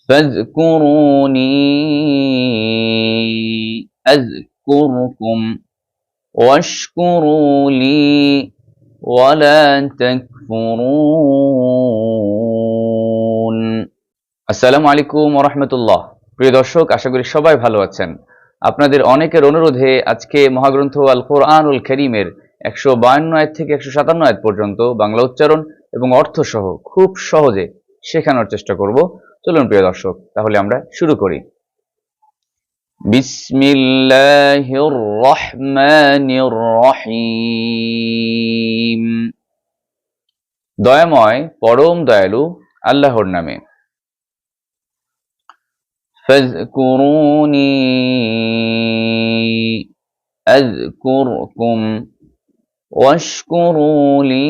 فاذكروني أذكركم واشكروا لي ولا تكفرون আসসালামু আলাইকুম ওয়া রাহমাতুল্লাহ। প্রিয় দর্শক, আশা করি সবাই ভালো আছেন। আপনাদের অনেকের অনুরোধে আজকে মহাগ্রন্থ আল কোরআনুল কারীমের 152 আয়াত থেকে 157 আয়াত পর্যন্ত বাংলা উচ্চারণ এবং অর্থ সহ খুব সহজে শেখানোর চেষ্টা করব। চলুন প্রিয় দর্শক, তাহলে আমরা শুরু করি। বিসমিল্লাহির রহমানির রহিম। দয়াময় পরম দয়ালু আল্লাহর নামে। ফাযকুরুনি আযকুরকুম ওয়াশকুরু লি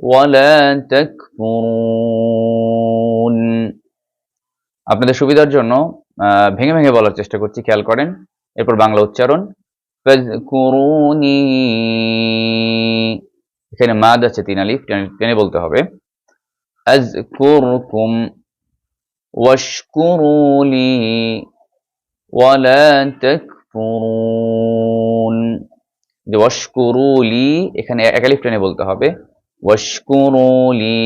ওয়ালা তাকফুরুন। আপনাদের সুবিধার জন্য ভেঙে ভেঙে বলার চেষ্টা করছি, খেয়াল করেন। এরপর বাংলা উচ্চারণ। ফাযকুরুনি, এখানে মাদ আছে 3 আলিফ, টেনে বলতে হবে। আযকুরকুম ওয়াশকুরু লি ওয়ালা তাকফুরুন। যে ওয়াশকুরু লি, এখানে এক আলিফ টেনে বলতে হবে। ওয়াশকুরু লি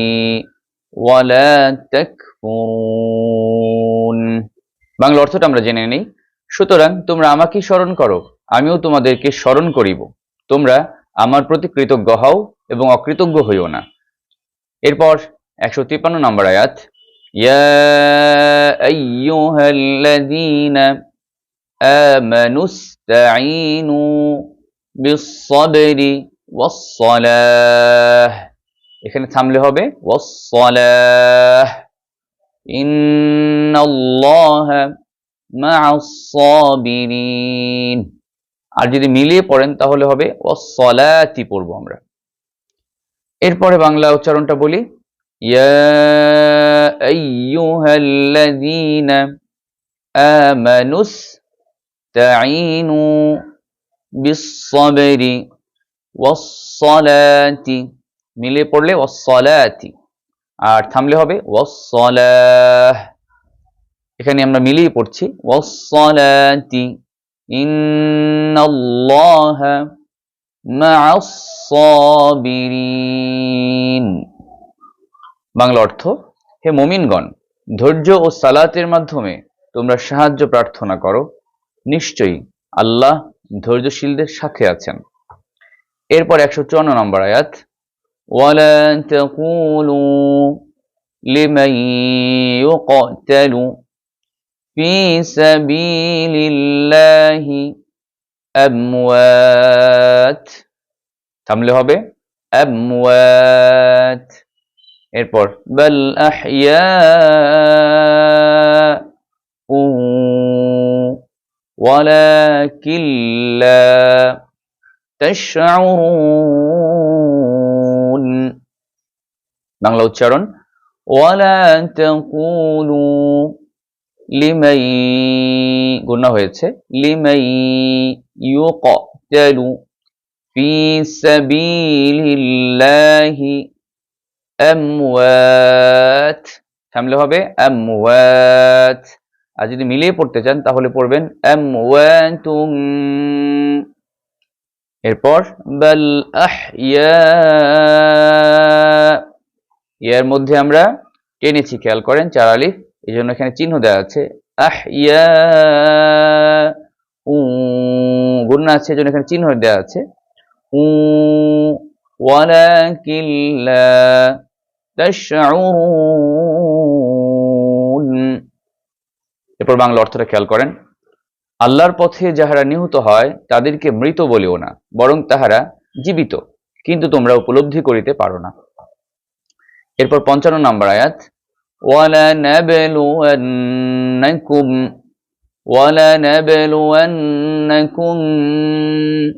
ওয়ালা তাকফুরুন। বাংলা অর্থটা আমরা জেনে নেই। সুতরাং তোমরা আমাকে স্মরণ করো, আমিও তোমাদেরকে স্মরণ করিব। তোমরা আমার প্রতি কৃতজ্ঞ হও এবং অকৃতজ্ঞ হইও না। এরপর 153 নম্বর আয়াত। ইয়া আইয়ুহাল্লাযীনা আমানুস্তাঈনু বিস-সাবরি ওয়াস-সালাহ। এখানে থামলে হবে ওয়াস-সালাহ। ইন্নাল্লাহা মা'আস-সাবিরিন। আর যদি মিলিয়ে পড়েন তাহলে হবে ওয়াস-সালাতি পড়ব আমরা। এরপরে বাংলা উচ্চারণটা বলি। ইয়া আইয়ুহাল্লাযীনা আমানুস্তাঈনু বিস-সাবরি ওয়াস-সালাতি। মিলিয়ে পড়লে ওয়াস-সালাতি, আর থামলে হবে ওয়াস-সালাহ। এখানে আমরা মিলিয়ে পড়ছি ওয়াস-সালাতি। ইন্নাল্লাহা মা'আস-সাবিরিন। বাংলা অর্থ, হে মুমিনগণ, ধৈর্য ও সালাতের মাধ্যমে তোমরা সাহায্য প্রার্থনা করো। নিশ্চয়ই আল্লাহ ধৈর্যশীলদের সাথে আছেন। এরপর 154 নম্বর আয়াত। ওয়ালা তাকুলু লিমান ইউকতালু ফি সাবিলিল্লাহি আমওয়াত। থামলে হবে আমওয়াত। এরপর বাল আহইয়াউ ওয়ালাকিন লা তাশউরুন। বাংলা উচ্চারণ। ওয়ালা তাকুলু লিমান, গুণা হয়েছে, লিমান ইউকতালু ফি সাবিলিল্লাহি আমওয়াত। থামলে হবে আমওয়াত। আর যদি মিলিয়ে পড়তে চান তাহলে পড়বেন আমওয়াতুম। এরপর বাল আহইয়া, এর মধ্যে আমরা টেনেছি, খেয়াল করেন, 4 আলিফ, এই জন্য এখানে চিহ্ন দেওয়া আছে। আহইয়া উ, গুণা আছে, এই জন্য এখানে চিহ্ন দেওয়া আছে উ। ওয়ালাকিন লা তাশউরুন। এরপর বাংলা অর্থটা খেয়াল করেন। আল্লাহর পথে যাহারা নিহত হয় তাদেরকে মৃত বলিও না, বরং তাহারা জীবিত, কিন্তু তোমরা উপলব্ধি করিতে পারো না। এরপর 55 নম্বর আয়াত। ওয়ালানাবলুওয়ান্নাকুম ওয়ালানাবলুওয়ান্নাকুম।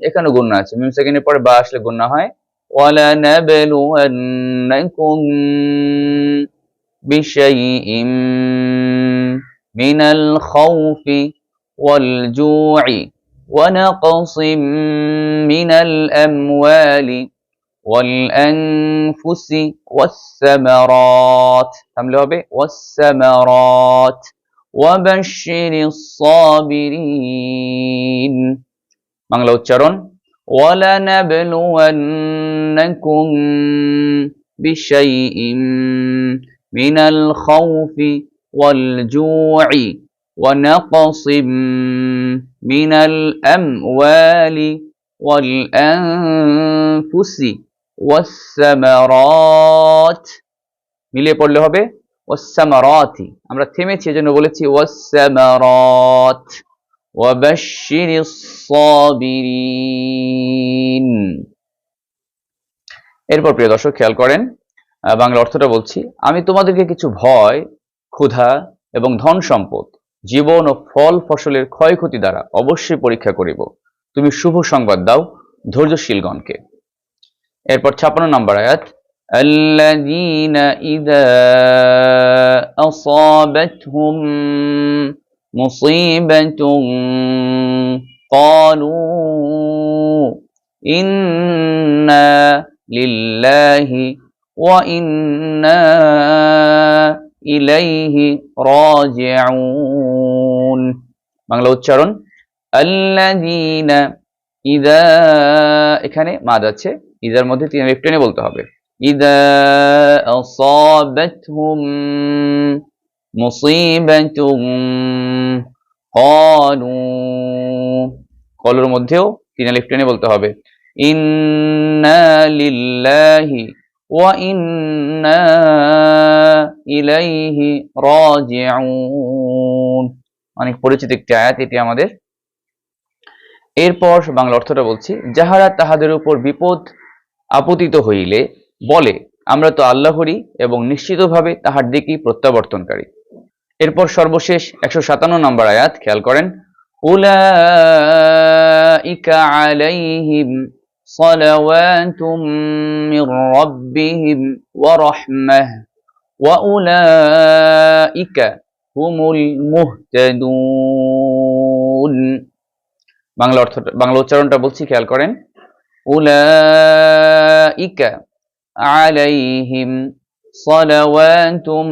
এখানে গুণনা আছে, মিম সেকেন্ডের পরে বা আসলে গুণনা হয়। ওয়ালানাবলুওয়ান্নাকুম বিশাইইম মিনাল খাউফি ওয়াল জু'i ওয়া নাকসিম মিনাল আমওয়ালি والأنفس والثمرات থামলে হবে والثمرات وبشر الصابرين বাংলা উচ্চারণ ولنبلونكم بشيء من الخوف والجوع ونقص من الأموال والأنفس والثمرات মিলিয়ে পড়লে হবে والثمرات আমরা থেমেছি এজন্য বলেছি والثمرات وبشر الصابرين এরপর প্রিয় দর্শক খেয়াল করেন বাংলা অর্থটা বলছি আমি তোমাদেরকে কিছু ভয় ক্ষুধা এবং ধন সম্পদ জীবন ও ফল ফসলের ক্ষয়ক্ষতি দ্বারা অবশ্যই পরীক্ষা করিব তুমি শুভ সংবাদ দাও ধৈর্যশীলগণকে এরপর 56 নম্বর আয়াত الذين إذا أصابتهم مصيبة قالوا إنا لله وإنا إليه راجعون বাংলা উচ্চারণ الذين إذا এখানে মাদ আছে ইজার মধ্যে তিন আলিফ টেনে বলতে হবে إذا أصابتهم مصيبة قالوا কলর মধ্যেও তিন আলিফ টেনে বলতে হবে إنا لله وإنا إليه راجعون অনেক পরিচিত একটি আয়াত এটি আমাদের এরপর বাংলা অর্থটা বলছি যাহারা তাহাদের উপর বিপদ আপতিত হইলে বলে আমরা তো আল্লাহরই এবং নিশ্চিতভাবে তাহার দিকেই প্রত্যাবর্তনকারী এরপর সর্বশেষ 157 নম্বর আয়াত খেয়াল করেন উলাইকা আলাইহিম সালাওয়াতুম মির রাব্বিহিম ওয়া রাহমাহ ওয়া উলাইকা হুমুল মুহতাদুন বাংলা উচ্চারণটা বলছি খেয়াল করেন উলাইকা আলাইহিম সালাওয়াতুম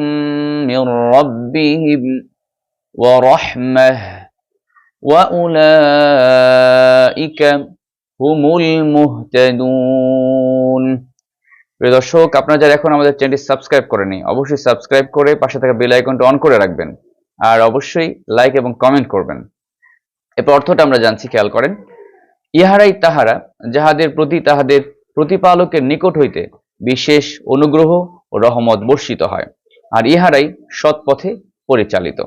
মির রাব্বিহিম ওয়া রাহমাহ ওয়া উলাইকা হুমুল মুহতাদুন প্রিয় দর্শক আপনারা যারা এখন আমাদের চ্যানেলটি সাবস্ক্রাইব করেনি অবশ্যই সাবস্ক্রাইব করে পাশে থাকা বেল আইকনটা অন করে রাখবেন আর অবশ্যই লাইক এবং কমেন্ট করবেন এরপর অর্থটা আমরা জানছি খেয়াল করেন ইহারাই তাহারা যাহাদের প্রতি তাহাদের প্রতিপালকের নিকট হইতে বিশেষ অনুগ্রহ ও রহমত বর্ষিত হয় আর ইহারাই সৎ পথে পরিচালিত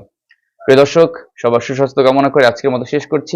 প্রিয় দর্শক সবার সুস্বাস্থ্য কামনা করে আজকের মতো শেষ করছি